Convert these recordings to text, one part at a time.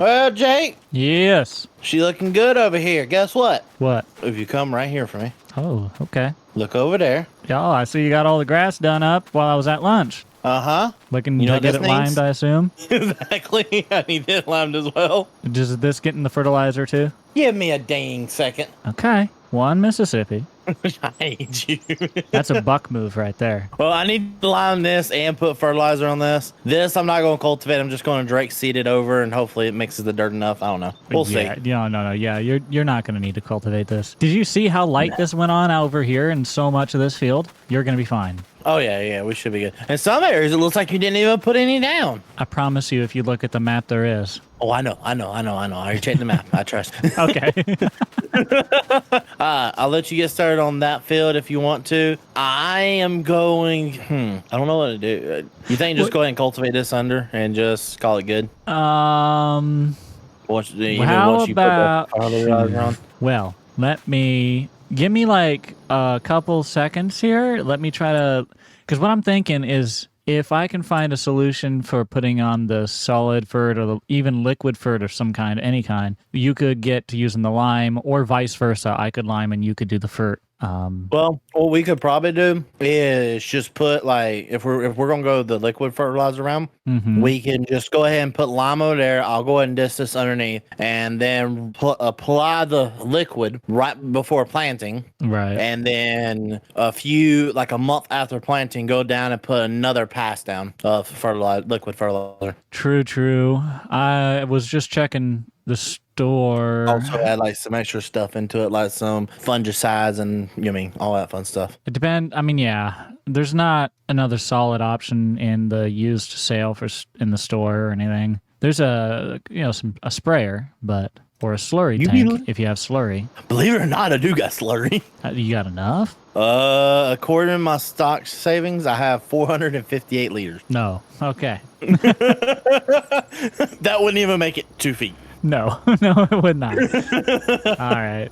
Well, Jake, Yes. she looking good over here. Guess what? What? If you come right here for me, Oh, okay. look over there. Yeah, I see you got all the grass done up while I was at lunch. Uh-huh. Looking You know to what get this it limed, needs? I assume. Exactly. I need it limed as well. Does this get in the fertilizer too? Give me a dang second. Okay. One Mississippi. I hate you. That's a buck move right there. Well, I need to lime this and put fertilizer on this. This I'm not going to cultivate. I'm just going to Drake seed it over, and hopefully it mixes the dirt enough. I don't know. We'll see. No. Yeah, you're not going to need to cultivate this. Did you see how light this went on over here in so much of this field? You're going to be fine. Oh, yeah, we should be good. In some areas, it looks like you didn't even put any down. I promise you, if you look at the map, there is. Oh, I know. I already checked the map. I trust. Okay. I'll let you get started on that field if you want to. I am going. I don't know what to do. You think just go ahead and cultivate this under and just call it good? How about? Well, give me like a couple seconds here. Let me try to, because what I'm thinking is if I can find a solution for putting on the solid fert or even liquid fert of some kind, any kind, you could get to using the lime, or vice versa. I could lime and you could do the fert. Well, what we could probably do is just put like if we're gonna go the liquid fertilizer round, we can just go ahead and put lime over there. I'll go ahead and disc this underneath, and then apply the liquid right before planting. Right. And then like a month after planting, go down and put another pass down of liquid fertilizer. True. I was just checking the store. Also add like some extra stuff into it, like some fungicides and all that fun stuff. It depends. I mean, yeah, there's not another solid option in the used sale in the store or anything. There's a sprayer, or a slurry tank if you have slurry. Believe it or not, I do got slurry. You got enough? According to my stock savings, I have 458 liters. No. Okay. That wouldn't even make it 2 feet. No, it would not. All right.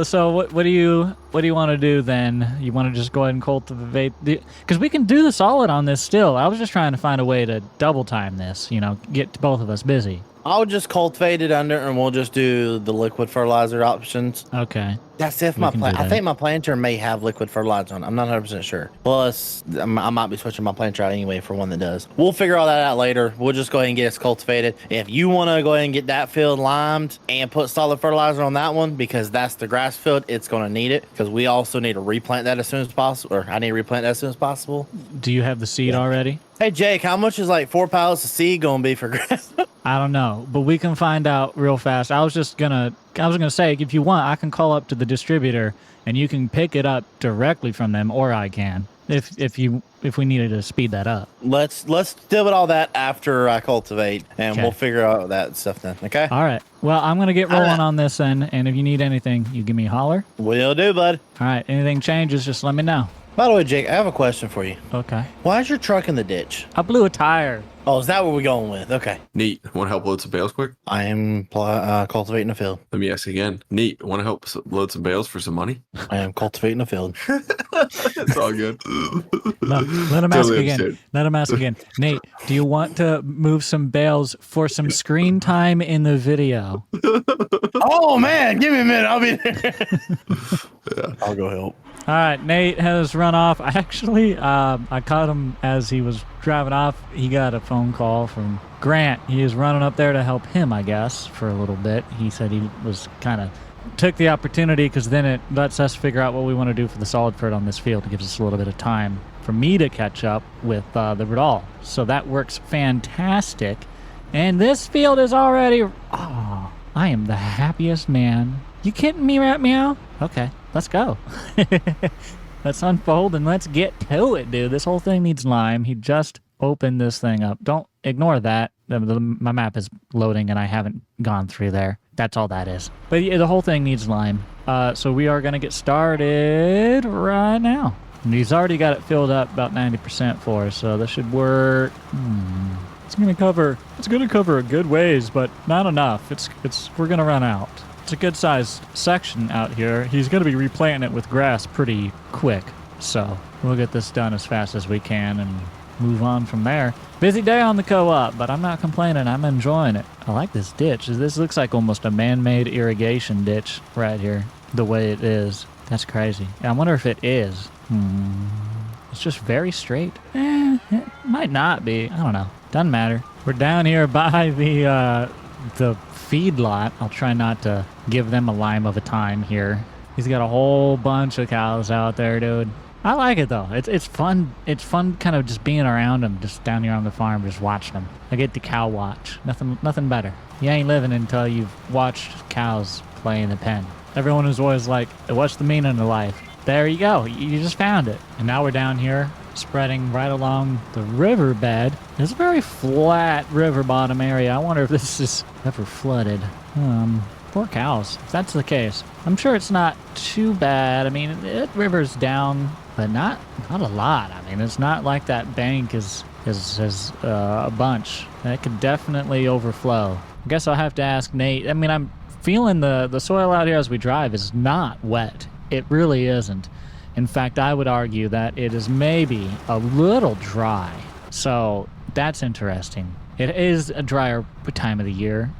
So what do you want to do then? You want to just go ahead and cultivate because we can do the solid on this still. I was just trying to find a way to double time this. Get both of us busy. I'll just cultivate it under, and we'll just do the liquid fertilizer options. Okay. That's if I think my planter may have liquid fertilizer on it. I'm not 100% sure. Plus, I might be switching my planter out anyway for one that does. We'll figure all that out later. We'll just go ahead and get this cultivated. If you want to go ahead and get that field limed and put solid fertilizer on that one, because that's the grass field, it's going to need it, because we also need to replant that as soon as possible, or I need to replant that as soon as possible. Do you have the seed already? Hey, Jake, how much is like 4 pallets of seed going to be for grass? I don't know, but we can find out real fast. I was gonna say, if you want, I can call up to the distributor and you can pick it up directly from them, or I can if we needed to speed that up. Let's deal with all that after I cultivate, and we'll figure out that stuff then. Okay. All right. Well, I'm gonna get rolling on this then, and if you need anything, you give me a holler. Will do, bud. All right. Anything changes, just let me know. By the way, Jake, I have a question for you. Okay. Why is your truck in the ditch? I blew a tire. Oh, is that what we're going with? Okay. Neat. Want to help load some bales quick? I am cultivating a field. Let me ask again. Neat. Want to help load some bales for some money? I am cultivating a field. It's all good. No, let him ask again. Let him ask again. Nate, do you want to move some bales for some screen time in the video? Oh, man. Give me a minute. I'll be there. Yeah. I'll go help. All right, Nate has run off. I caught him as he was driving off. He got a phone call from Grant. He is running up there to help him, I guess, for a little bit. He said he was took the opportunity because then it lets us figure out what we want to do for the solid fert on this field. It gives us a little bit of time for me to catch up with the Vidal. So that works fantastic. And this field is already... Oh, I am the happiest man. You kidding me, Rat Meow? Okay, let's go. Let's unfold and let's get to it, dude. This whole thing needs lime. He just opened this thing up. Don't ignore that. My map is loading and I haven't gone through there. That's all that is. But yeah, the whole thing needs lime. So we are going to get started right now. And he's already got it filled up about 90% for us, so this should work. It's going to cover a good ways, but not enough. We're going to run out. It's a good sized section out here. He's going to be replanting it with grass pretty quick. So we'll get this done as fast as we can and move on from there. Busy day on the co-op, but I'm not complaining. I'm enjoying it. I like this ditch. This looks like almost a man-made irrigation ditch right here, the way it is. That's crazy. I wonder if it is. It's just very straight. It might not be. I don't know. Doesn't matter. We're down here by the feed lot. I'll try not to give them a lime of a time here. He's got a whole bunch of cows out there, dude. I like it though. It's fun. It's fun kind of just being around them, just down here on the farm, just watching them. I get to cow watch. Nothing better. You ain't living until you've watched cows play in the pen. Everyone is always like, what's the meaning of life? There you go. You just found it. And now we're down here spreading right along the riverbed. It's a very flat river bottom area. I wonder if this is ever flooded. Poor cows, if that's the case. I'm sure it's not too bad. I mean, it river's down, but not a lot. I mean, it's not like that bank is a bunch. That could definitely overflow. I guess I'll have to ask Nate. I mean, I'm feeling the soil out here as we drive is not wet. It really isn't. In fact, I would argue that it is maybe a little dry. So that's interesting. It is a drier time of the year,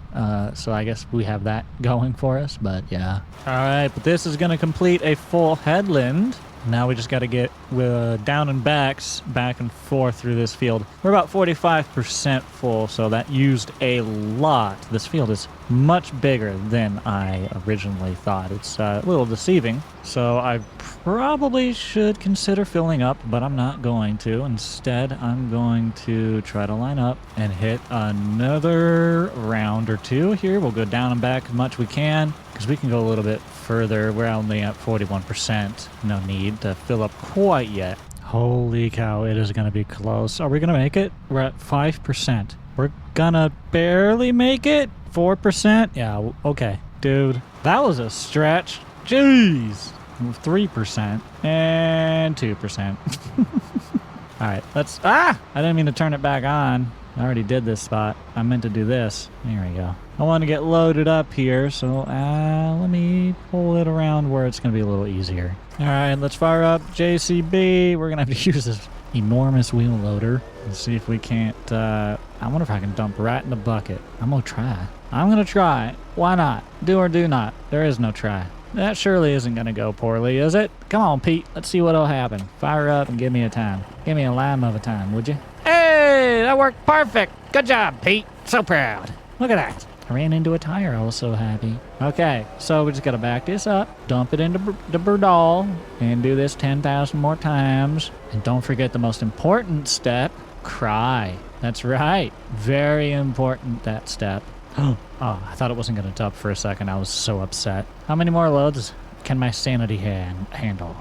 so I guess we have that going for us, but yeah. All right, but this is going to complete a full headland. Now we just got to get down and backs back and forth through this field. We're about 45% full, so that used a lot. This field is much bigger than I originally thought. It's a little deceiving, so I probably should consider filling up, but I'm not going to. Instead, I'm going to try to line up and hit another round or two here. We'll go down and back as much we can, because we can go a little bit further. We're only at 41%. No need to fill up quite yet. Holy cow, it is going to be close. Are we going to make it? We're at 5%. We're going to barely make it? 4%? Yeah, okay. Dude, that was a stretch. Jeez. 3% and 2%. All right, let's... I didn't mean to turn it back on. I already did this spot. I meant to do this. There we go. I want to get loaded up here, so let me pull it around where it's going to be a little easier. All right, let's fire up JCB. We're going to have to use this enormous wheel loader and see if we can't... I wonder if I can dump right in the bucket. I'm going to try. I'm going to try. Why not? Do or do not. There is no try. That surely isn't going to go poorly, is it? Come on, Pete. Let's see what'll happen. Fire up and give me a time. Give me a lime of a time, would you? Hey, that worked perfect. Good job, Pete. So proud. Look at that. I ran into a tire. I was so happy. Okay, so we just got to back this up, dump it into the Burdal, and do this 10,000 more times. And don't forget the most important step, cry. That's right. Very important, that step. Oh, I thought it wasn't going to dump for a second. I was so upset. How many more loads can my sanity handle?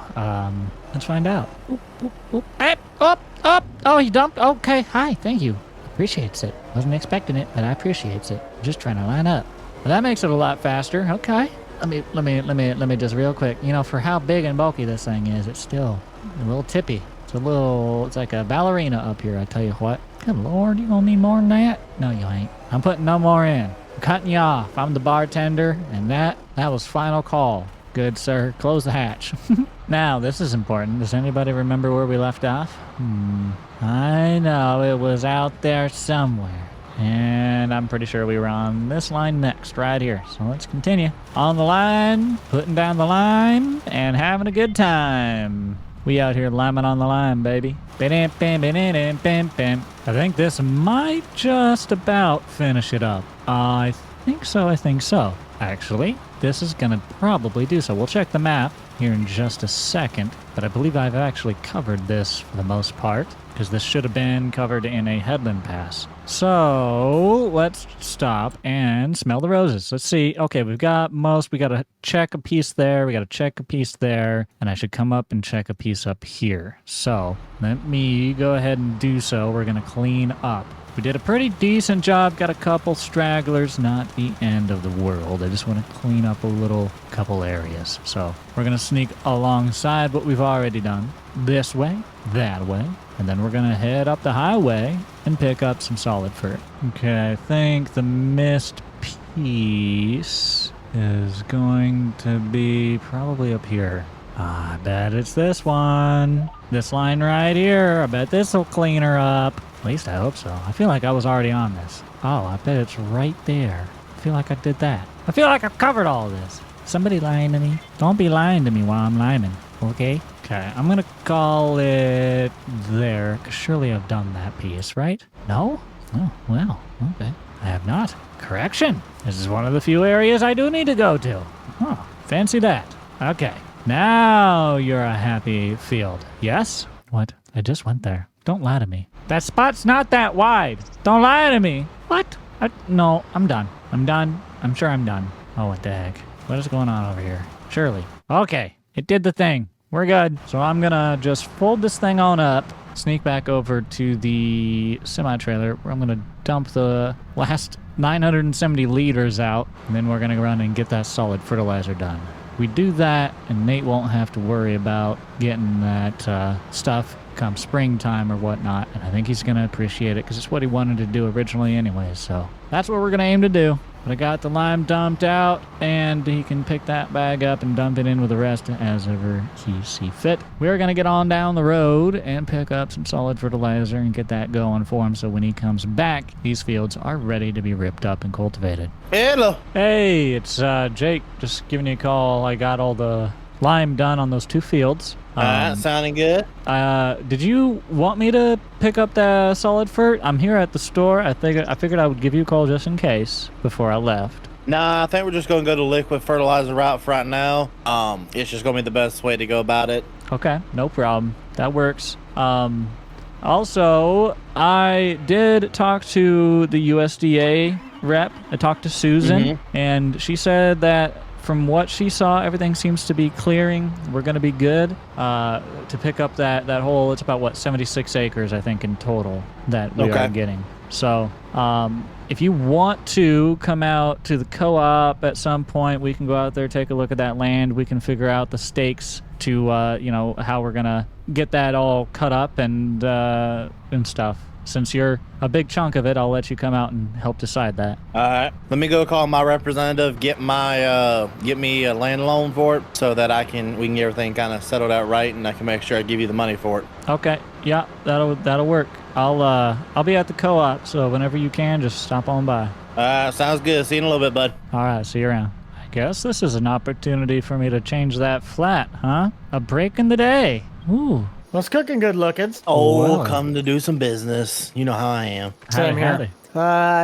Let's find out. Oop, oop, oop. Hey, up. Oh, he dumped. Okay, hi, thank you. Appreciates it. Wasn't expecting it, but I appreciates it. Just trying to line up. Well, that makes it a lot faster. Okay. Let me just real quick. You know, for how big and bulky this thing is, it's still a little tippy. It's like a ballerina up here, I tell you what. Good Lord, you gonna need more than that? No, you ain't. I'm putting no more in. I'm cutting you off. I'm the bartender, and that was final call. Good, sir. Close the hatch. Now, this is important. Does anybody remember where we left off? I know, it was out there somewhere. And I'm pretty sure we were on this line next, right here. So let's continue. On the line, putting down the lime, and having a good time. We out here liming on the line, baby. I think this might just about finish it up. I think so. Actually, this is going to probably do so. We'll check the map here in just a second, but I believe I've actually covered this for the most part, because this should have been covered in a headland pass. So let's stop and smell the roses. Let's see. Okay, we've got most. We got to check a piece there. We got to check a piece there. And I should come up and check a piece up here. So let me go ahead and do so. We're going to clean up. We did a pretty decent job. Got a couple stragglers. Not the end of the world. I just want to clean up a couple areas. So we're going to sneak alongside what we've already done. This way, that way. And then we're going to head up the highway and pick up some solid fur. Okay, I think the missed piece is going to be probably up here. I bet it's this one. This line right here, I bet this will clean her up. At least I hope so. I feel like I was already on this. Oh, I bet it's right there. I feel like I did that. I feel like I've covered all of this. Somebody lying to me? Don't be lying to me while I'm liming, okay? Okay, I'm gonna call it there, 'cause surely I've done that piece, right? No? Oh, well, okay. I have not. Correction. This is one of the few areas I do need to go to. Oh, fancy that. Okay. Now you're a happy field. Yes? What? I just went there. Don't lie to me. That spot's not that wide. Don't lie to me. What? No, I'm done. I'm done. I'm sure I'm done. Oh, what the heck? What is going on over here? Surely. Okay. It did the thing. We're good. So I'm gonna just fold this thing on up, sneak back over to the semi-trailer where I'm gonna dump the last 970 liters out, and then we're gonna run and get that solid fertilizer done. We do that, and Nate won't have to worry about getting that stuff come springtime or whatnot, and I think he's gonna appreciate it because it's what he wanted to do originally anyway. So that's what we're gonna aim to do. But I got the lime dumped out, and he can pick that bag up and dump it in with the rest as ever he see fit. We're going to get on down the road and pick up some solid fertilizer and get that going for him, so when he comes back, these fields are ready to be ripped up and cultivated. Hello. Hey, it's Jake, just giving you a call. I got all the lime done on those 2 fields. Sounding good. Did you want me to pick up the solid fert? I'm here at the store. I figured I would give you a call just in case before I left. Nah, I think we're just gonna go to liquid fertilizer route for right now. It's just gonna be the best way to go about it. Okay, no problem. That works. Also, I did talk to the USDA rep. I talked to Susan, and she said that from what she saw, everything seems to be clearing. We're going to be good to pick up that whole, it's about, 76 acres, I think, in total that we are getting. So if you want to come out to the co-op at some point, we can go out there, take a look at that land. We can figure out the stakes to, how we're going to get that all cut up and stuff. Since you're a big chunk of it, I'll let you come out and help decide that. All right. Let me go call my representative, get me a land loan for it, so that we can get everything kind of settled out right, and I can make sure I give you the money for it. Okay. Yeah, that'll work. I'll be at the co-op, so whenever you can, just stop on by. Sounds good. See you in a little bit, bud. All right. See you around. I guess this is an opportunity for me to change that flat, huh? A break in the day. Ooh. Well, it's cooking good lookings. Oh, come to do some business. You know how I am. Same here.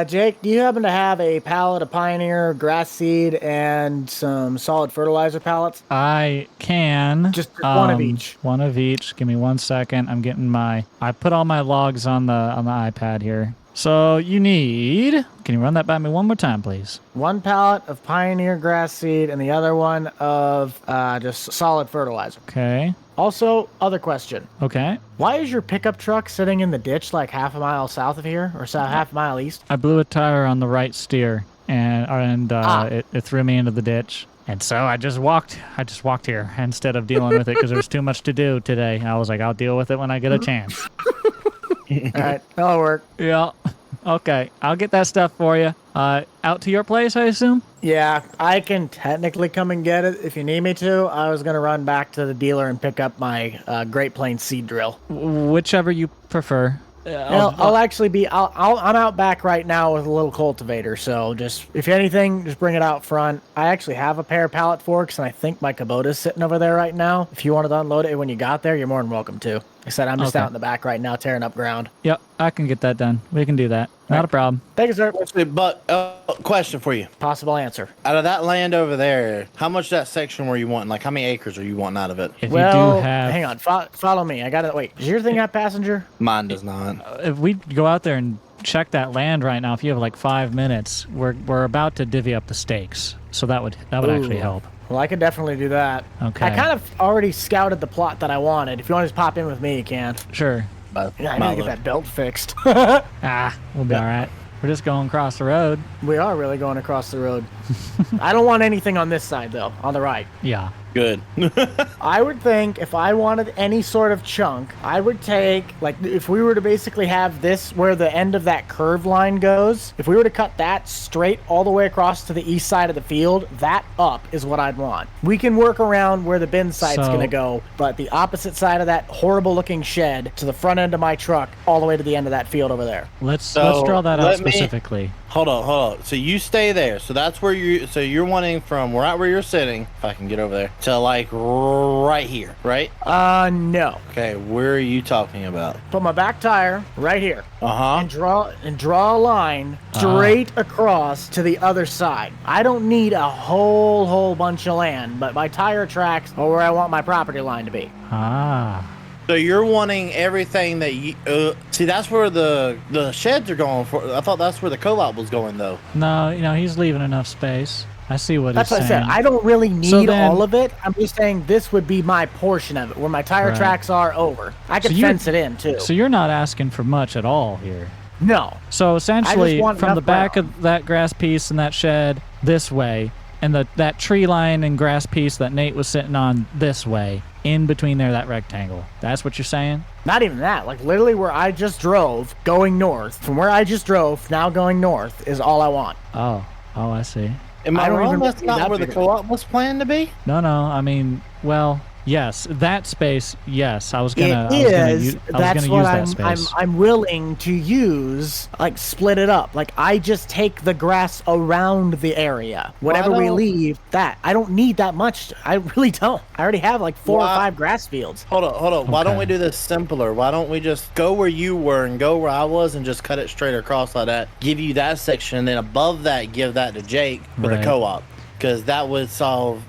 Jake, do you happen to have a pallet of Pioneer grass seed and some solid fertilizer pallets? I can. Just one of each. One of each. Give me 1 second. I'm getting I put all my logs on the iPad here. So you need, can you run that by me one more time, please? 1 pallet of Pioneer grass seed and the other one of just solid fertilizer. Okay. Also, other question. Okay. Why is your pickup truck sitting in the ditch like half a mile south of here, or half a mile east? I blew a tire on the right steer, and it threw me into the ditch. And so I just walked here instead of dealing with it because there was too much to do today. I was like, I'll deal with it when I get a chance. All right, that'll work. Yeah. Okay, I'll get that stuff for you. Out to your place, I assume? Yeah, I can technically come and get it if you need me to. I was going to run back to the dealer and pick up my Great Plains seed drill. Whichever you prefer. I'll actually be. I'm out back right now with a little cultivator. So just if anything, just bring it out front. I actually have a pair of pallet forks, and I think my Kubota's sitting over there right now. If you wanted to unload it when you got there, you're more than welcome to. Like I said, I'm just out in the back right now tearing up ground. Yep, I can get that done. We can do that. Not a problem. Thank you, sir. But question for you. Possible answer. Out of that land over there, how much that section were you wanting? Like, how many acres are you wanting out of it? If you do have... hang on. Follow me. I got to wait. Does your thing have passenger? Mine does not. If we go out there and check that land right now, if you have like 5 minutes, we're about to divvy up the stakes. So that would actually help. Well, I could definitely do that. Okay. I kind of already scouted the plot that I wanted. If you want to just pop in with me, you can. Sure. I need to get that belt fixed. We'll be all right. We're just going across the road. We are really going across the road. I don't want anything on this side, though, on the right. Yeah. Good. I would think if I wanted any sort of chunk, I would take, like, if we were to basically have this where the end of that curved line goes, if we were to cut that straight all the way across to the east side of the field, that up is what I'd want. We can work around where the bin site's going to go, but the opposite side of that horrible looking shed to the front end of my truck, all the way to the end of that field over there. Let's draw that out specifically. Hold on. So you stay there. So that's where you're wanting from right where you're sitting, if I can get over there, to like right here, right? No. Okay, where are you talking about? Put my back tire right here. Uh-huh. And draw a line straight across to the other side. I don't need a whole bunch of land, but my tire tracks are where I want my property line to be. So you're wanting everything that you see. That's where the sheds are going for. I thought that's where the co-op was going, though. No, he's leaving enough space. I see what that's he's what saying. I said. I don't really need all of it. I'm just saying this would be my portion of it, where my tire tracks are over. I could fence it in too. So you're not asking for much at all here. No. So essentially, from the back of that grass piece and that shed this way, and that tree line and grass piece that Nate was sitting on this way, in between there, that rectangle. That's what you're saying? Not even that. Like, literally where I just drove, going north. From where I just drove, now going north, is all I want. Oh, I see. Am I wrong? That's not where the co-op was planned to be? No. I mean, well, yes, that space. Yes, I was gonna use that space. I'm willing to use, like, split it up. Like, I just take the grass around the area. Whatever we leave, that I don't need that much. I really don't. I already have like 4 or 5 grass fields. Hold on. Okay. Why don't we do this simpler? Why don't we just go where you were and go where I was and just cut it straight across like that? Give you that section, and then above that, give that to Jake for the co-op. Because that would solve,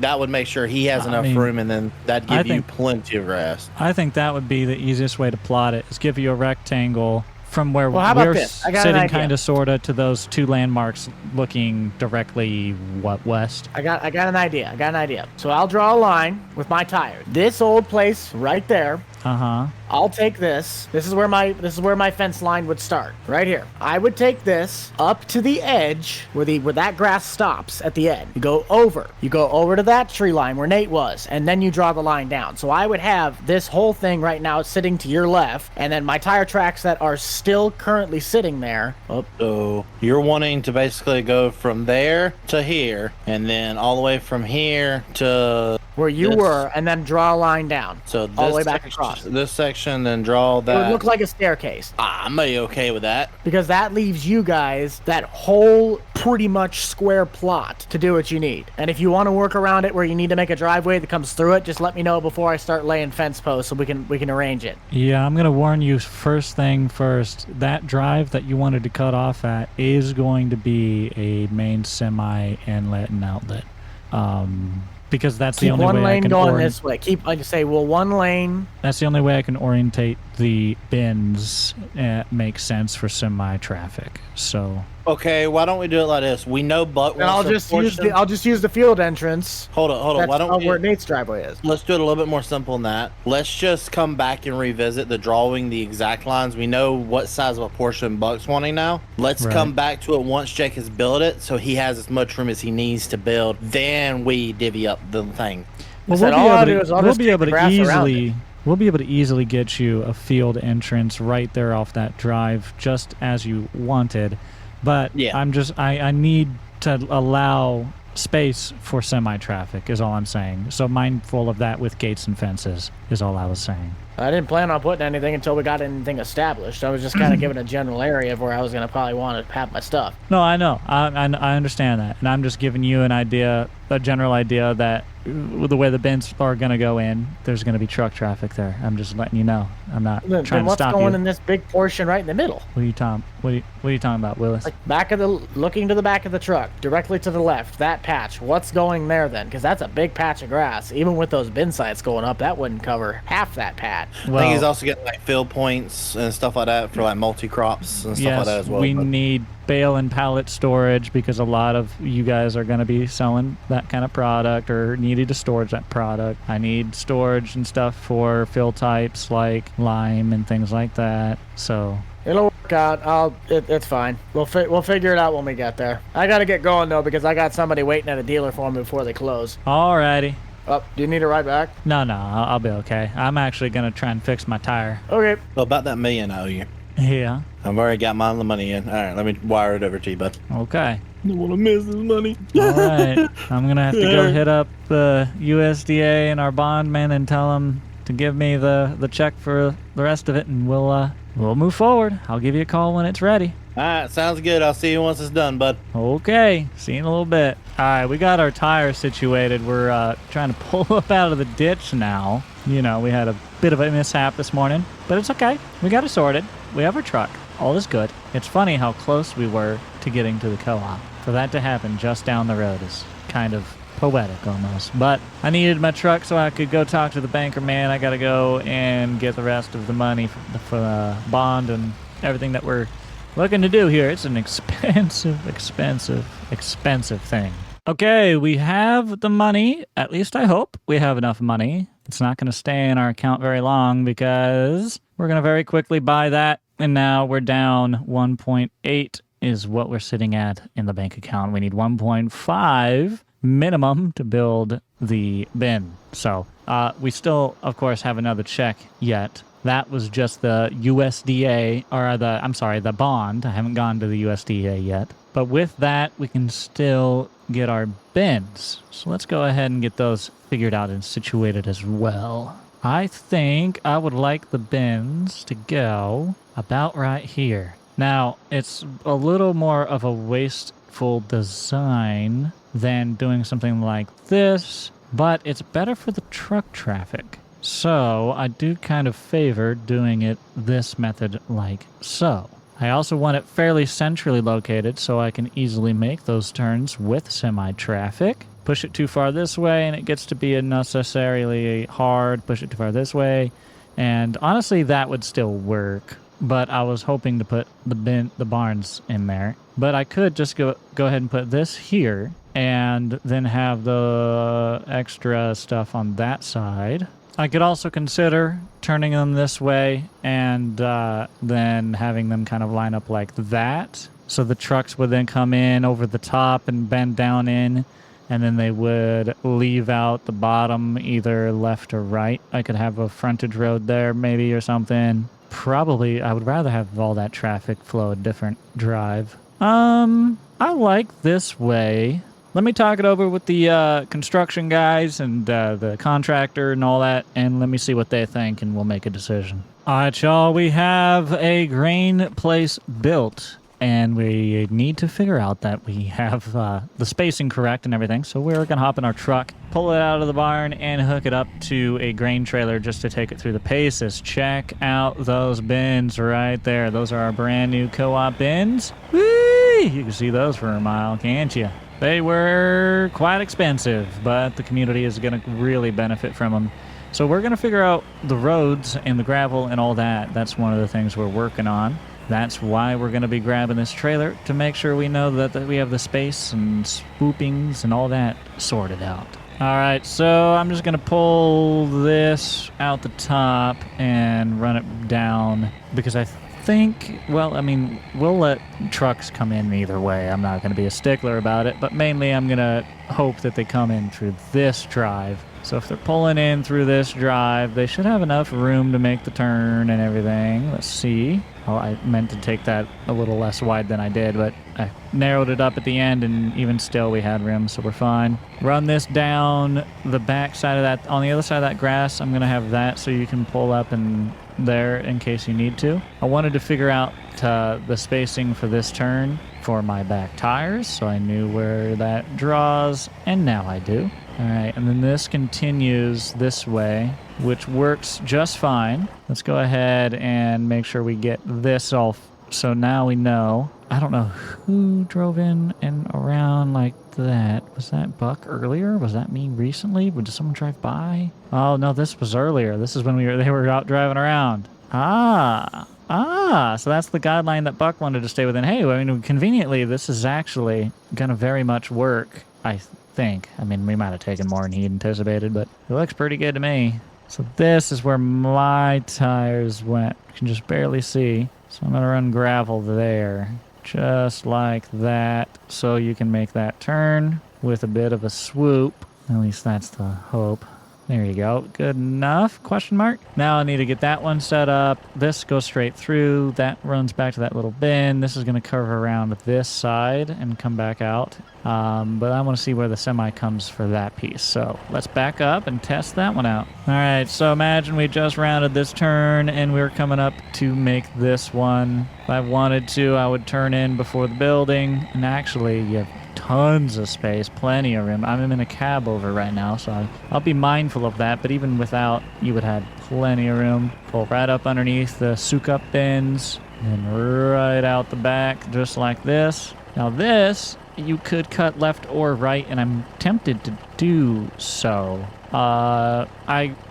that would make sure he has enough room, and then that'd give you plenty of grass. I think that would be the easiest way to plot it, is give you a rectangle from where we're sitting kind of sort of to those 2 landmarks looking directly west. I got an idea. So I'll draw a line with my tire. This old place right there. I'll take this. This is where my fence line would start. Right here. I would take this up to the edge where that grass stops at the end. You go over to that tree line where Nate was, and then you draw the line down. So I would have this whole thing right now sitting to your left, and then my tire tracks that are still currently sitting there. So you're wanting to basically go from there to here, and then all the way from here to where you were, and then draw a line down. So all the way back across. This section, then draw that. It would look like a staircase. I'm okay with that. Because that leaves you guys that whole pretty much square plot to do what you need. And if you want to work around it where you need to make a driveway that comes through it, just let me know before I start laying fence posts so we can arrange it. Yeah, I'm gonna warn you first thing first. That drive that you wanted to cut off at is going to be a main semi inlet and outlet. Because that's the only way I can... Keep one lane going this way. One lane... That's the only way I can orientate the bins make sense for semi-traffic, so... Okay, why don't we do it like this? We know Buck wants I'll just use the field entrance. Hold on. Why don't we... where Nate's driveway is. Let's do it a little bit more simple than that. Let's just come back and revisit the exact lines. We know what size of a portion Buck's wanting now. Let's come back to it once Jake has built it, so he has as much room as he needs to build. Then we divvy up the thing. Well, we'll be able to easily get you a field entrance right there off that drive, just as you wanted. But I need to allow space for semi-traffic is all I'm saying. So mindful of that with gates and fences is all I was saying. I didn't plan on putting anything until we got anything established. I was just kind of giving a general area of where I was going to probably want to have my stuff. No, I know. I understand that. And I'm just giving you a general idea that the way the bins are going to go in, there's going to be truck traffic there. I'm just letting you know. I'm not trying to stop you. What's going in this big portion right in the middle? What are you talking about, Willis? Like looking to the back of the truck, directly to the left, that patch. What's going there then? Because that's a big patch of grass. Even with those bin sites going up, that wouldn't cover half that patch. Well, I think he's also getting like field points and stuff like that for like multi-crops and stuff like that as well. We need bale and pallet storage because a lot of you guys are going to be selling that kind of product or needing to storage that product. I need storage and stuff for fill types like lime and things like that. So it'll work out. It's fine. We'll figure it out when we get there. I got to get going though because I got somebody waiting at a dealer for me before they close. Alrighty. Oh, do you need a ride back? No, I'll be okay. I'm actually gonna try and fix my tire. Okay. So about that million I owe you. Yeah. I've already got my money in. All right, let me wire it over to you, bud. Okay. I don't want to miss this money. All right. I'm gonna have to go hit up the USDA and our bondman and tell them to give me the check for the rest of it, and we'll move forward. I'll give you a call when it's ready. All right, sounds good. I'll see you once it's done, bud. Okay. See you in a little bit. All right, we got our tire situated. We're trying to pull up out of the ditch now. You know, we had a bit of a mishap this morning, but it's okay. We got it sorted. We have our truck. All is good. It's funny how close we were to getting to the co-op. For that to happen just down the road is kind of poetic almost. But I needed my truck so I could go talk to the banker man. I got to go and get the rest of the money for the bond and everything that we're looking to do here. It's an expensive thing. Okay, we have the money. At least I hope we have enough money. It's not going to stay in our account very long because we're going to very quickly buy that. And now we're down 1.8 is what we're sitting at in the bank account. We need 1.5 minimum to build the bin. So we still, of course, have another check yet. That was just the USDA, or the bond. I haven't gone to the USDA yet. But with that, we can still get our bins. So let's go ahead and get those figured out and situated as well. I think I would like the bins to go about right here. Now, it's a little more of a wasteful design than doing something like this, but it's better for the truck traffic. So I do kind of favor doing it this method like so. I also want it fairly centrally located so I can easily make those turns with semi-traffic. Push it too far this way and it gets to be unnecessarily hard. Push it too far this way. And honestly, that would still work. But I was hoping to put the barns in there. But I could just go ahead and put this here and then have the extra stuff on that side. I could also consider turning them this way and then having them kind of line up like that. So the trucks would then come in over the top and bend down in, and then they would leave out the bottom either left or right. I could have a frontage road there maybe or something. Probably I would rather have all that traffic flow a different drive. I like this way. Let me talk it over with the construction guys and the contractor and all that, and let me see what they think, and we'll make a decision. All right, y'all, we have a grain place built, and we need to figure out that we have the spacing correct and everything, so we're going to hop in our truck, pull it out of the barn, and hook it up to a grain trailer just to take it through the paces. Check out those bins right there. Those are our brand new co-op bins. Whee! You can see those for a mile, can't you? They were quite expensive, but the community is going to really benefit from them. So we're going to figure out the roads and the gravel and all that. That's one of the things we're working on. That's why we're going to be grabbing this trailer, to make sure we know that we have the space and swoopings and all that sorted out. All right, so I'm just going to pull this out the top and run it down because I think, well, I mean, we'll let trucks come in either way. I'm not going to be a stickler about it, but mainly I'm going to hope that they come in through this drive. So if they're pulling in through this drive, they should have enough room to make the turn and everything. Let's see. Oh, I meant to take that a little less wide than I did, but I narrowed it up at the end, and even still we had room, so we're fine. Run this down the back side of that. On the other side of that grass, I'm going to have that so you can pull up and there in case you need to. I wanted to figure out the spacing for this turn for my back tires, so I knew where that draws, and now I do. All right, and then this continues this way, which works just fine. Let's go ahead and make sure we get this all. So now we know. I don't know who drove in and around like that. Was that Buck earlier? Was that me recently? Did someone drive by? Oh, no, this was earlier. This is when they were out driving around. So that's the guideline that Buck wanted to stay within. Hey, I mean, conveniently, this is actually going to very much work, I think. I mean, we might have taken more than he anticipated, but it looks pretty good to me. So this is where my tires went. You can just barely see. So I'm going to run gravel there, just like that, so you can make that turn with a bit of a swoop. At least that's the hope. There you go. Good enough? Question mark. Now I need to get that one set up. This goes straight through. That runs back to that little bin. This is going to curve around this side and come back out. But I want to see where the semi comes for that piece. So let's back up and test that one out. All right. So imagine we just rounded this turn and we're coming up to make this one. If I wanted to, I would turn in before the building. And actually, you have tons of space, plenty of room. I'm in a cab over right now, so I'll be mindful of that. But even without, you would have plenty of room. Pull right up underneath the soak up bins and right out the back, just like this. Now this, you could cut left or right, and I'm tempted to do so. Part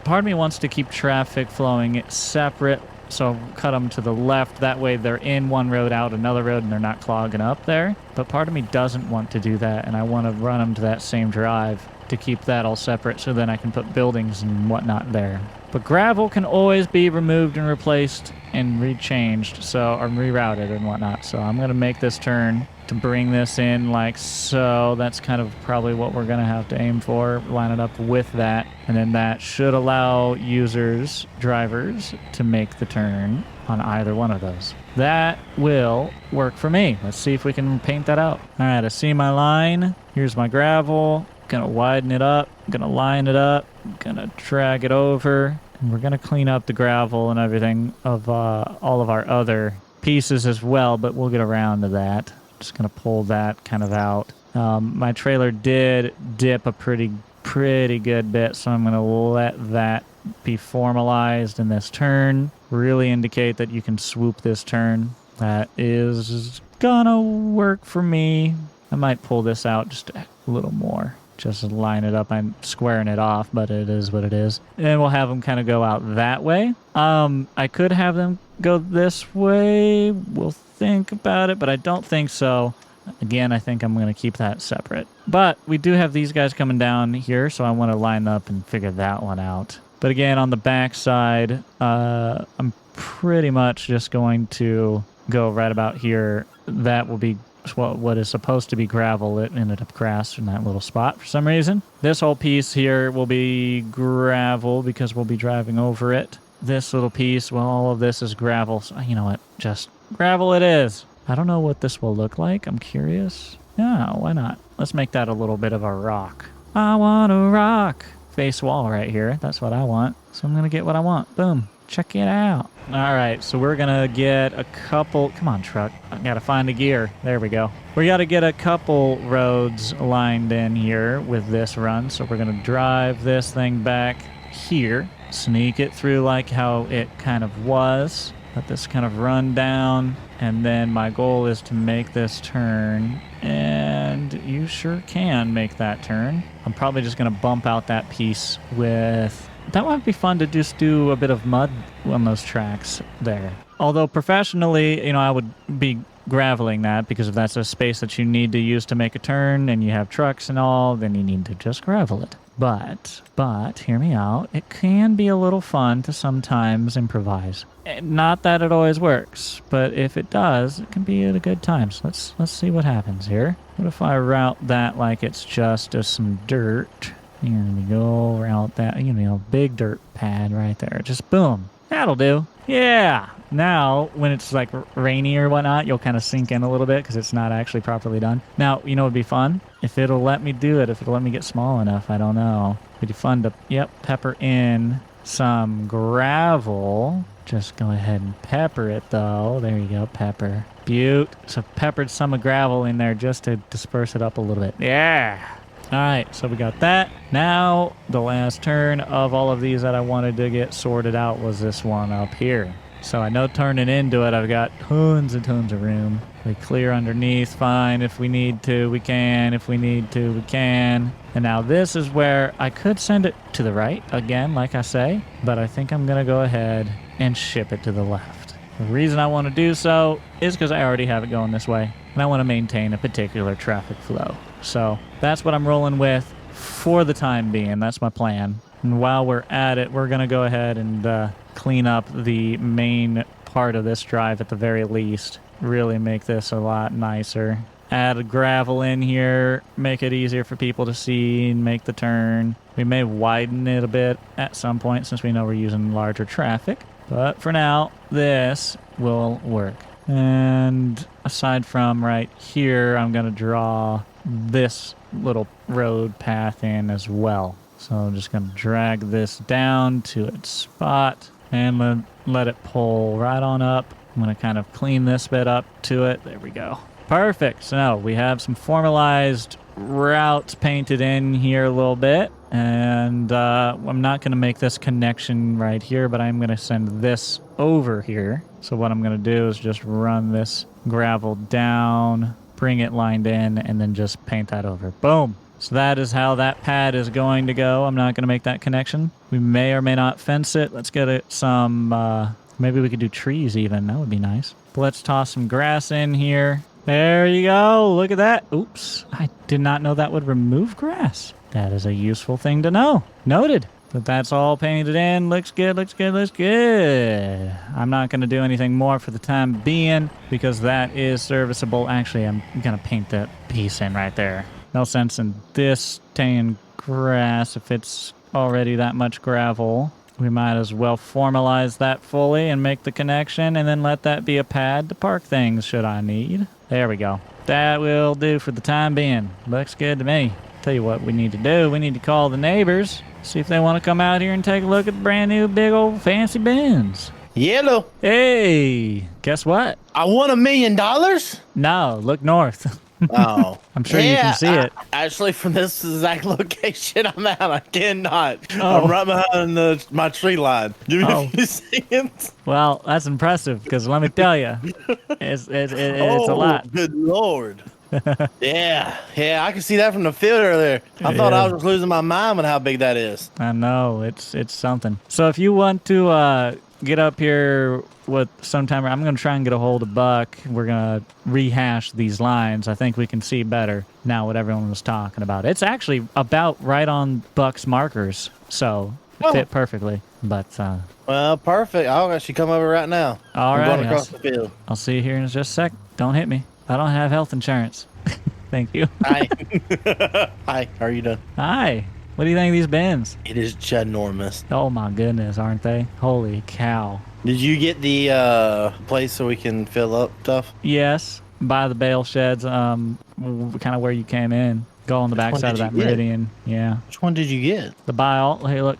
of me wants to keep traffic flowing separate. So cut them to the left. That way they're in one road, out another road, and they're not clogging up there. But part of me doesn't want to do that, and I want to run them to that same drive to keep that all separate so then I can put buildings and whatnot there. But gravel can always be removed and replaced and rechanged, or rerouted and whatnot. So I'm going to make this turn to bring this in like so. That's kind of probably what we're going to have to aim for, line it up with that. And then that should allow drivers, to make the turn on either one of those. That will work for me. Let's see if we can paint that out. All right, I see my line. Here's my gravel. Gonna widen it up. Gonna line it up. Gonna drag it over. And we're gonna clean up the gravel and everything of all of our other pieces as well, but we'll get around to that. Just gonna pull that kind of out. My trailer did dip a pretty good bit, so I'm gonna let that be formalized in this turn. Really indicate that you can swoop this turn. That is gonna work for me. I might pull this out just a little more. Just line it up. I'm squaring it off, but it is what it is. And we'll have them kind of go out that way. I could have them go this way. We'll think about it, but I don't think so. Again, I think I'm going to keep that separate. But we do have these guys coming down here, so I want to line up and figure that one out. But again, on the back side, I'm pretty much just going to go right about here. That will be what is supposed to be gravel. It ended up grass in that little spot for some reason. This whole piece here will be gravel because we'll be driving over it. This little piece, well, all of this is gravel. So you know what? Just gravel it is. I don't know what this will look like. I'm curious. Yeah, why not? Let's make that a little bit of a rock. I want a rock. Face wall right here. That's what I want. So I'm going to get what I want. Boom. Check it out. All right, so we're going to get a couple... Come on, truck. I got to find a gear. There we go. We got to get a couple roads lined in here with this run. So we're going to drive this thing back here. Sneak it through like how it kind of was. Let this kind of run down. And then my goal is to make this turn. And you sure can make that turn. I'm probably just going to bump out that piece with... That might be fun to just do a bit of mud on those tracks there. Although professionally, I would be graveling that because if that's a space that you need to use to make a turn and you have trucks and all, then you need to just gravel it. But, hear me out, it can be a little fun to sometimes improvise. Not that it always works, but if it does, it can be at a good time. So let's see what happens here. What if I route that like it's just some dirt? Here we go, route that, big dirt pad right there. Just boom. That'll do. Yeah. Now, when it's like rainy or whatnot, you'll kind of sink in a little bit because it's not actually properly done. Now, what would be fun? If it'll let me do it, if it'll let me get small enough, I don't know. It'd be fun to, pepper in some gravel. Just go ahead and pepper it, though. There you go, pepper. Beaut. So peppered some of gravel in there just to disperse it up a little bit. Yeah. All right, so we got that. Now, the last turn of all of these that I wanted to get sorted out was this one up here. So I know turning into it, I've got tons and tons of room. We clear underneath, fine. If we need to, we can. If we need to, we can. And now this is where I could send it to the right, again, like I say. But I think I'm going to go ahead and ship it to the left. The reason I want to do so is because I already have it going this way. And I want to maintain a particular traffic flow. So that's what I'm rolling with for the time being. That's my plan. And while we're at it, we're going to go ahead and clean up the main part of this drive at the very least. Really make this a lot nicer. add a gravel in here, make it easier for people to see and make the turn. We may widen it a bit at some point since we know we're using larger traffic. But for now, this will work. And aside from right here, I'm going to draw this little road path in as well. So I'm just going to drag this down to its spot and let it pull right on up. I'm going to kind of clean this bit up to it. There we go. Perfect. So now we have some formalized routes painted in here a little bit. And I'm not going to make this connection right here, but I'm going to send this over here. So what I'm going to do is just run this gravel down, bring it lined in, and then just paint that over. Boom. So that is how that pad is going to go. I'm not going to make that connection. We may or may not fence it. Let's get it some, maybe we could do trees even. That would be nice. But let's toss some grass in here. There you go. Look at that. Oops. I did not know that would remove grass. That is a useful thing to know. Noted. But that's all painted in. Looks good, looks good, looks good. I'm not going to do anything more for the time being because that is serviceable. Actually, I'm going to paint that piece in right there. No sense in this staying grass if it's already that much gravel. We might as well formalize that fully and make the connection and then let that be a pad to park things should I need. There we go. That will do for the time being. Looks good to me. Tell you what we need to do. We need to call the neighbors, see if they want to come out here and take a look at the brand new big old fancy bins. Yellow. Hey, guess what? I won $1 million. No, look north. Oh, I'm sure you can see it. Actually, from this exact location I'm at, I cannot. Oh. I'm right behind my tree line. Give me a few seconds. Well, that's impressive because let me tell you, it's a lot. Good Lord. yeah, I can see that from the field earlier. I thought I was just losing my mind with how big that is. I know, it's something. So if you want to get up here with sometime, I'm going to try and get a hold of Buck. We're going to rehash these lines. I think we can see better now what everyone was talking about. It's actually about right on Buck's markers, so it fit perfectly. But well, perfect. I'll actually come over right now. All I'm right, going across the field. I'll see you here in just a sec. Don't hit me. I don't have health insurance. Thank you. Hi. Hi, how are you doing? Hi. What do you think of these bins? It is ginormous. Oh my goodness, aren't they? Holy cow. Did you get the place so we can fill up stuff? Yes, by the bale sheds, kind of where you came in. Go on the back side of that meridian. Yeah. Which one did you get? The buy all. Hey, look,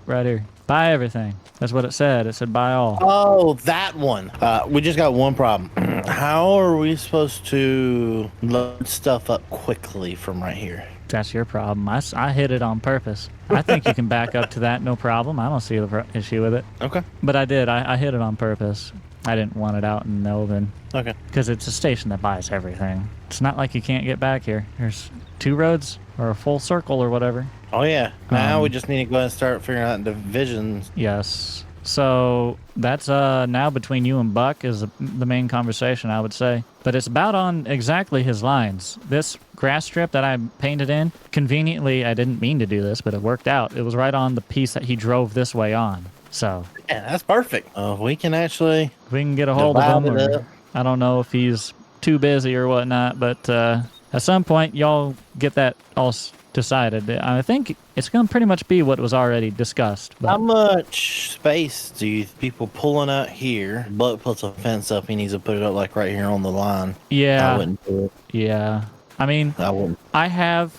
right here. Buy everything. That's what it said. It said buy all. Oh, that one. We just got one problem. How are we supposed to load stuff up quickly from right here? That's your problem. I hit it on purpose. I think you can back up to that, no problem. I don't see the issue with it. Okay. But I did. I hit it on purpose. I didn't want it out in the open. Okay. Because it's a station that buys everything. It's not like you can't get back here. There's 2 roads or a full circle or whatever. Oh, yeah. Now we just need to go ahead and start figuring out divisions. Yes. So that's now between you and Buck is the main conversation, I would say. But it's about on exactly his lines. This grass strip that I painted in, conveniently, I didn't mean to do this, but it worked out. It was right on the piece that he drove this way on. So yeah, that's perfect. We can actually... we can get a hold of him. Or, I don't know if he's too busy or whatnot, but at some point, y'all get that all decided. I think it's going to pretty much be what was already discussed. But how much space do you people pulling out here? Buck puts a fence up. He needs to put it up like right here on the line. Yeah. I wouldn't do it. Yeah. I mean, I wouldn't. I have,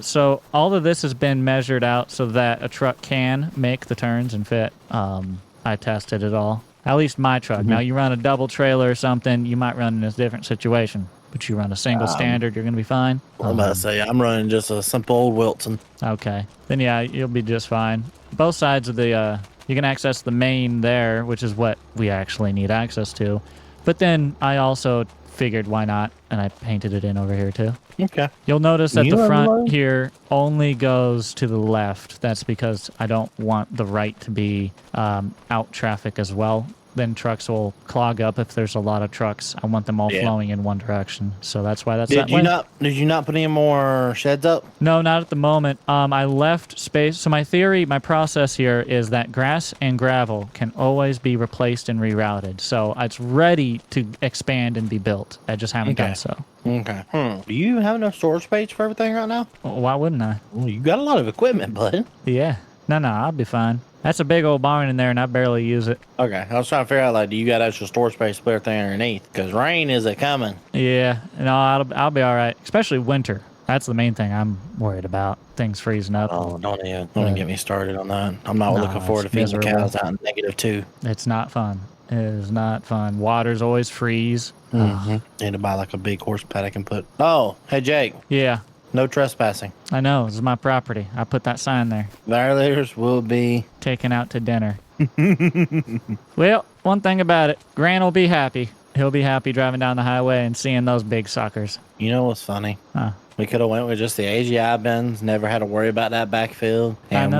so all of this has been measured out so that a truck can make the turns and fit. I tested it all. At least my truck. Mm-hmm. Now, you run a double trailer or something, you might run in a different situation. But you run a single standard, you're going to be fine. I'm about to say, I'm running just a simple old Wilson. Okay. Then, yeah, you'll be just fine. Both sides of the, you can access the main there, which is what we actually need access to. But then I also figured why not, and I painted it in over here too. Okay. You'll notice that the front here only goes to the left. That's because I don't want the right to be out traffic as well. then trucks will clog up if there's a lot of trucks. I want them all flowing in one direction. So that's why that's that way. Did you not put any more sheds up? No, not at the moment. I left space. So my process here is that grass and gravel can always be replaced and rerouted. So it's ready to expand and be built. I just haven't done so. Okay. Do you have enough storage space for everything right now? Well, why wouldn't I? Well, you got a lot of equipment, bud. Yeah. No, I'll be fine. That's a big old barn in there, and I barely use it. Okay. I was trying to figure out, like, do you got extra storage space to put everything underneath? Because rain is coming. Yeah. No, I'll be all right. Especially winter. That's the main thing I'm worried about. Things freezing up. Oh, don't even get me started on that. I'm not looking forward to feeding the cows out in -2. It's not fun. It is not fun. Water's always freeze. Need to buy like a big horse pad I can put. Oh, hey Jake. Yeah. No trespassing. I know. This is my property. I put that sign there. Violators will be taken out to dinner. Well, one thing about it, Grant will be happy. He'll be happy driving down the highway and seeing those big suckers. You know what's funny? Huh. We could have went with just the AGI bins, never had to worry about that backfield, and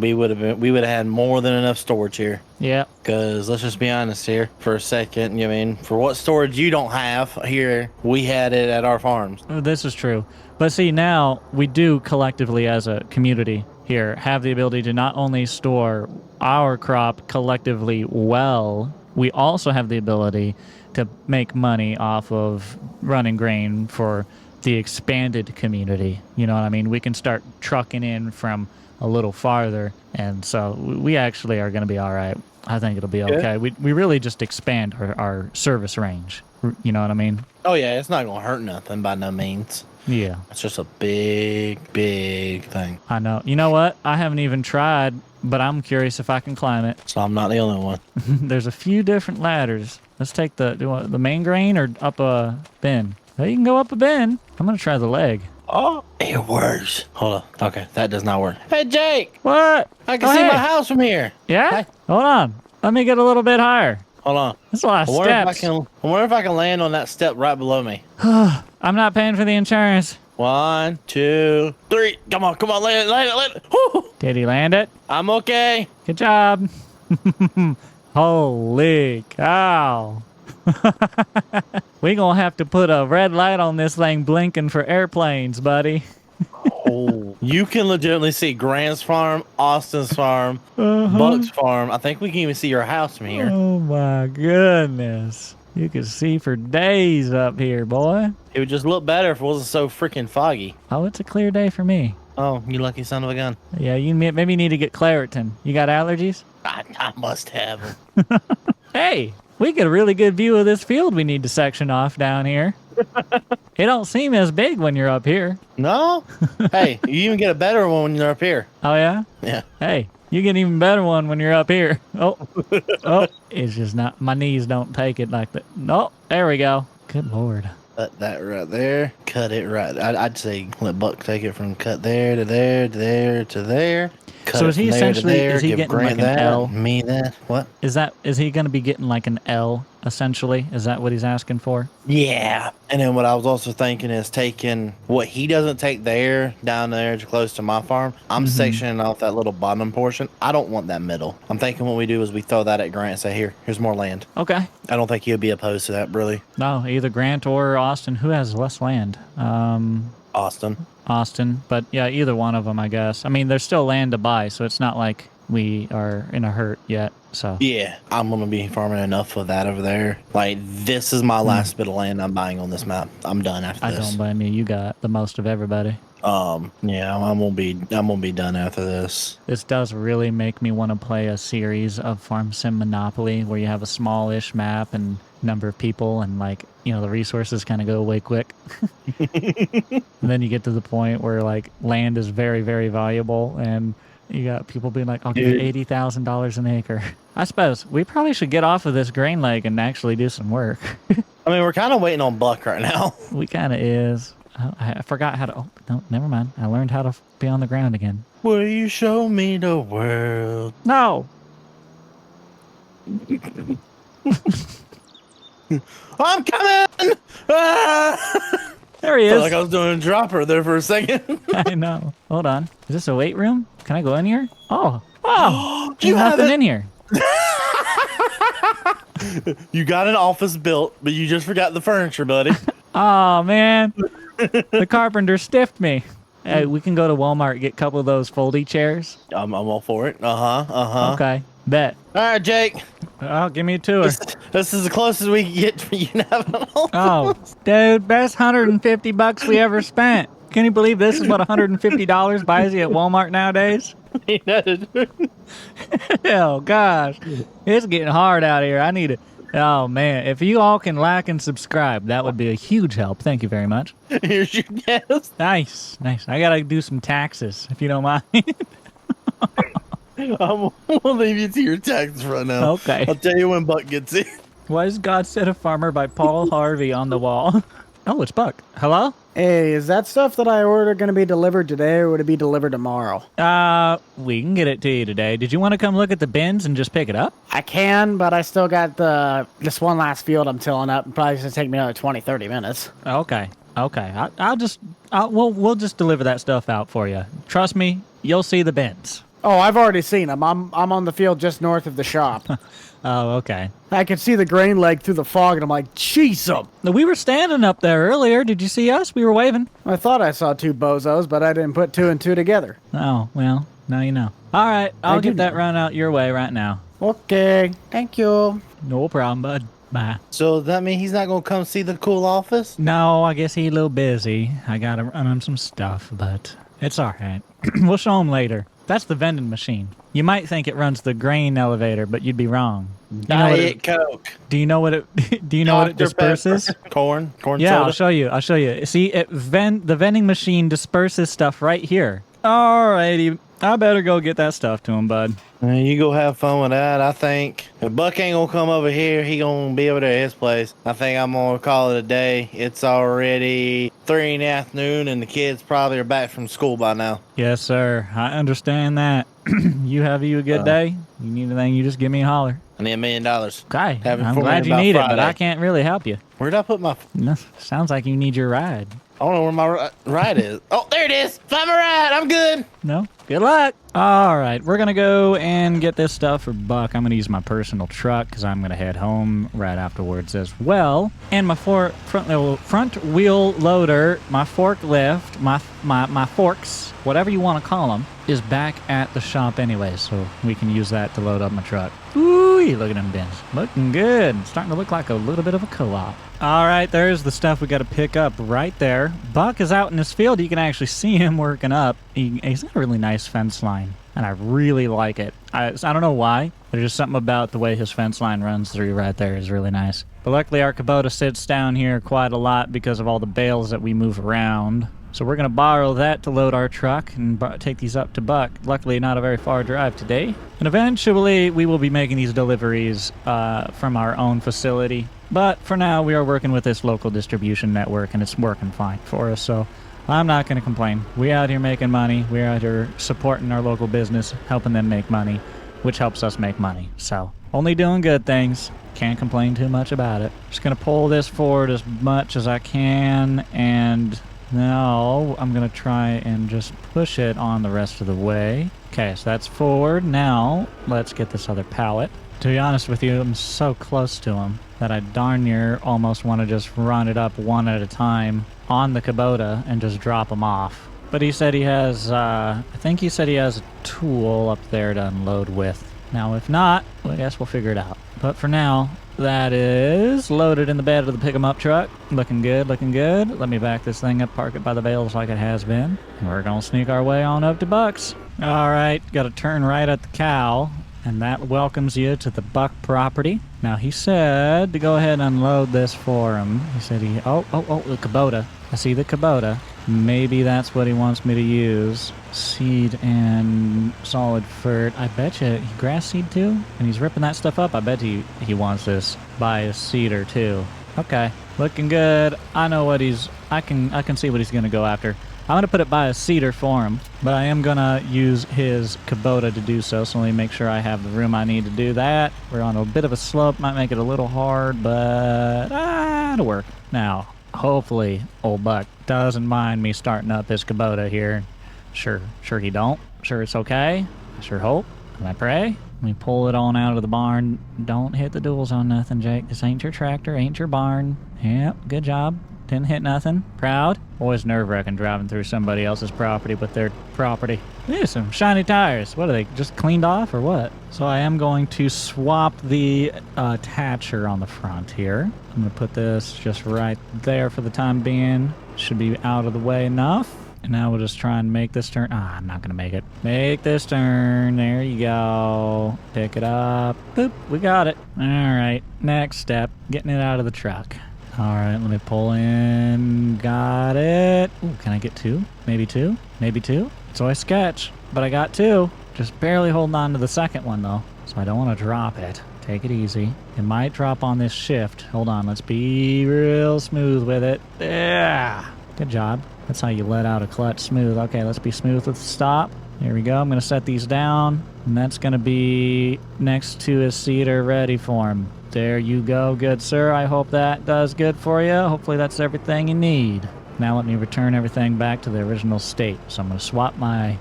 we would have had more than enough storage here. Yeah. Because let's just be honest here for a second. I mean, for what storage you don't have here, we had it at our farms. This is true. But see, now we do collectively as a community here have the ability to not only store our crop collectively well, we also have the ability to make money off of running grain for the expanded community. You know what I mean? We can start trucking in from a little farther, and so we actually are going to be all right. I think it'll be okay. We really just expand our service range. You know what I mean? Oh yeah, it's not going to hurt nothing by no means. Yeah. It's just a big thing. I know. You know what? I haven't even tried, but I'm curious if I can climb it. So I'm not the only one. There's a few different ladders. Let's take the main grain or up a bin. Oh, you can go up a bin. I'm going to try the leg. Oh, it works. Hold on. Okay, that does not work. Hey, Jake. What? I can see my house from here. Yeah? Hey. Hold on. Let me get a little bit higher. Hold on. That's a lot of steps. I wonder if I can land on that step right below me. I'm not paying for the insurance. 1, 2, 3. Come on, land it. Woo! Did he land it? I'm okay. Good job. Holy cow. We gonna have to put a red light on this thing blinking for airplanes, buddy. Oh, you can legitimately see Grant's farm, Austin's farm, Buck's farm. I think we can even see your house from here. Oh my goodness. You can see for days up here, boy. It would just look better if it wasn't so freaking foggy. Oh, it's a clear day for me. Oh, you lucky son of a gun. Yeah, you maybe need to get Claritin. You got allergies? I must have them. Hey, we get a really good view of this field we need to section off down here. It don't seem as big when you're up here. No? Hey, you even get a better one when you're up here. Oh, yeah? Yeah. Hey, you get an even better one when you're up here. Oh, it's just not, my knees don't take it like that. No, there we go. Good Lord. Cut that right there. Cut it right. I'd say let Buck take it from cut there to there to there to there. Cut so is he essentially there, is he getting Grant like an that, L? Me that. What? Is he going to be getting like an L essentially? Is that what he's asking for? Yeah. And then what I was also thinking is taking what he doesn't take there down there close to my farm. I'm sectioning off that little bottom portion. I don't want that middle. I'm thinking what we do is we throw that at Grant and say, here's more land. Okay. I don't think he'll be opposed to that, really. No, either Grant or Austin. Who has less land? Austin, but yeah, either one of them, I guess. I mean, there's still land to buy, so it's not like we are in a hurt yet. So yeah, I'm gonna be farming enough of that over there. Like, this is my last bit of land I'm buying on this map. I'm done after this. I don't blame you. You got the most of everybody. Yeah, I'm gonna be done after this. This does really make me want to play a series of Farm Sim Monopoly where you have a smallish map and number of people and, like, you know, the resources kind of go away quick. And then you get to the point where, like, land is very, very valuable and you got people being like, I'll give you $80,000 an acre. I suppose we probably should get off of this grain leg and actually do some work. I mean, we're kind of waiting on Buck right now. We kind of is. I forgot how to... Oh, no, never mind. I learned how to be on the ground again. Will you show me the world? No! I'm coming! Ah! There he I felt is. like I was doing a dropper there for a second. I know. Hold on. Is this a weight room? Can I go in here? Oh. Wow. You There's have nothing it. in here. You got an office built, but you just forgot the furniture, buddy. Oh, man. The carpenter stiffed me. Hey, we can go to Walmart and get a couple of those foldy chairs. I'm all for it. Okay, bet. All right, Jake. Oh, give me a tour. This is the closest we can get for you to having an office. Oh, dude, best $150 we ever spent. Can you believe this is what $150 buys you at Walmart nowadays? Hell, gosh. It's getting hard out here. I need it. Oh, man. If you all can like and subscribe, that would be a huge help. Thank you very much. Here's your guess. Nice. I got to do some taxes, if you don't mind. I'm gonna leave you to your taxes right now. Okay. I'll tell you when Buck gets in. Why is God Said a Farmer by Paul Harvey on the wall? Oh, it's Buck. Hello? Hey, is that stuff that I ordered going to be delivered today, or would it be delivered tomorrow? We can get it to you today. Did you want to come look at the bins and just pick it up? I can, but I still got this one last field I'm tilling up. Probably going to take me another 20, 30 minutes. Okay. We'll just deliver that stuff out for you. Trust me, you'll see the bins. Oh, I've already seen them. I'm on the field just north of the shop. Oh, okay. I could see the grain leg through the fog, and I'm like, jeez, We were standing up there earlier. Did you see us? We were waving. I thought I saw two bozos, but I didn't put two and two together. Oh, well, now you know. All right, I'll get that run out your way right now. Okay, thank you. No problem, bud. Bye. So does that mean he's not gonna come see the cool office? No, I guess he's a little busy. I gotta run him some stuff, but it's all right. We'll show him later. That's the vending machine. You might think it runs the grain elevator, but you'd be wrong. Diet Coke. Do you know what it? Do you know what it disperses? Corn Yeah, soda. I'll show you. See, the vending machine disperses stuff right here. Alrighty, I better go get that stuff to him, bud. You go have fun with that. I think if Buck ain't gonna come over here, he gonna be over there at his place. I think I'm gonna call it a day. It's already 3 in the afternoon, and the kids probably are back from school by now. Yes, sir. I understand that. You have a good day. You need anything, you just give me a holler. I need $1 million. Okay, Have it I'm for me glad you about need it, but Friday. I can't really help you. Where'd I put my? No, sounds like you need your ride. I don't know where my ride is. Oh, there it is. Find my ride. I'm good. No? Good luck. All right, we're going to go and get this stuff for Buck. I'm going to use my personal truck because I'm going to head home right afterwards as well. And my front wheel loader, my forklift, my forks, whatever you want to call them, is back at the shop anyway, so we can use that to load up my truck. Ooh, look at them bins. Looking good. It's starting to look like a little bit of a co-op. All right, there's the stuff we got to pick up right there. Buck is out in his field. You can actually see him working up. He's got a really nice fence line, and I really like it. I don't know why. There's just something about the way his fence line runs through right there is really nice. But luckily, our Kubota sits down here quite a lot because of all the bales that we move around. So we're going to borrow that to load our truck and take these up to Buck. Luckily, not a very far drive today. And eventually, we will be making these deliveries from our own facility. But for now, we are working with this local distribution network, and it's working fine for us. So I'm not going to complain. We're out here making money. We're out here supporting our local business, helping them make money, which helps us make money. So only doing good things. Can't complain too much about it. Just going to pull this forward as much as I can, and now I'm going to try and just push it on the rest of the way. Okay, so that's forward. Now let's get this other pallet. To be honest with you, I'm so close to him that I darn near almost want to just run it up one at a time on the Kubota and just drop them off. But he said he has, I think he said he has a tool up there to unload with. Now, if not, well, I guess we'll figure it out. But for now, that is loaded in the bed of the pick-em-up truck. Looking good, looking good. Let me back this thing up, park it by the bales like it has been. And we're going to sneak our way on up to Buck's. All right, got to turn right at the cow, and that welcomes you to the Buck property. Now, he said to go ahead and unload this for him. He said the Kubota. I see the Kubota. Maybe that's what he wants me to use. Seed and solid fert. I bet you he grass seed too? And he's ripping that stuff up. I bet he wants this bias seeder too. Okay, looking good. I know what I can see what he's gonna go after. I'm gonna put it by a cedar for him, but I am gonna use his Kubota to do so. So let me make sure I have the room I need to do that. We're on a bit of a slope, might make it a little hard, but it'll work. Now, hopefully, old Buck doesn't mind me starting up this Kubota here. Sure he don't. Sure it's okay. I sure hope and I pray. Let me pull it on out of the barn. Don't hit the duals on nothing, Jake. This ain't your tractor, ain't your barn. Yep, good job. Didn't hit nothing. Proud. Always nerve-wracking driving through somebody else's property with their property. Ooh, some shiny tires. What are they, just cleaned off or what? So I am going to swap the attacher on the front here. I'm going to put this just right there for the time being. Should be out of the way enough. And now we'll just try and make this turn. Ah, I'm not going to make it. Make this turn. There you go. Pick it up. Boop. We got it. All right. Next step. Getting it out of the truck. All right. Let me pull in. Got it. Ooh, can I get 2? Maybe 2? Maybe 2? It's always sketch. But I got 2. Just barely holding on to the second one, though. So I don't want to drop it. Take it easy. It might drop on this shift. Hold on. Let's be real smooth with it. Yeah. Good job. That's how you let out a clutch smooth. Okay, let's be smooth with the stop. Here we go. I'm going to set these down. And that's going to be next to his seater ready for him. There you go. Good, sir. I hope that does good for you. Hopefully that's everything you need. Now let me return everything back to the original state. So I'm going to swap my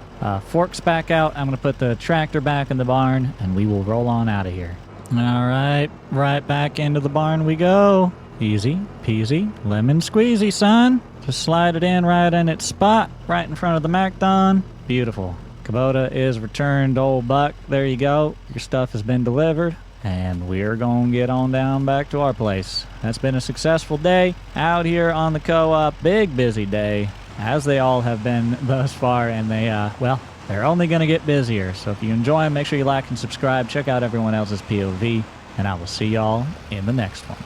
forks back out. I'm going to put the tractor back in the barn. And we will roll on out of here. All right. Right back into the barn we go. Easy peasy. Lemon squeezy, son. Just slide it in right in its spot, right in front of the Macdon. Beautiful. Kubota is returned, old buck. There you go. Your stuff has been delivered, and we're going to get on down back to our place. That's been a successful day out here on the co-op. Big busy day, as they all have been thus far, and they, well, they're only going to get busier. So if you enjoy them, make sure you like and subscribe. Check out everyone else's POV, and I will see y'all in the next one.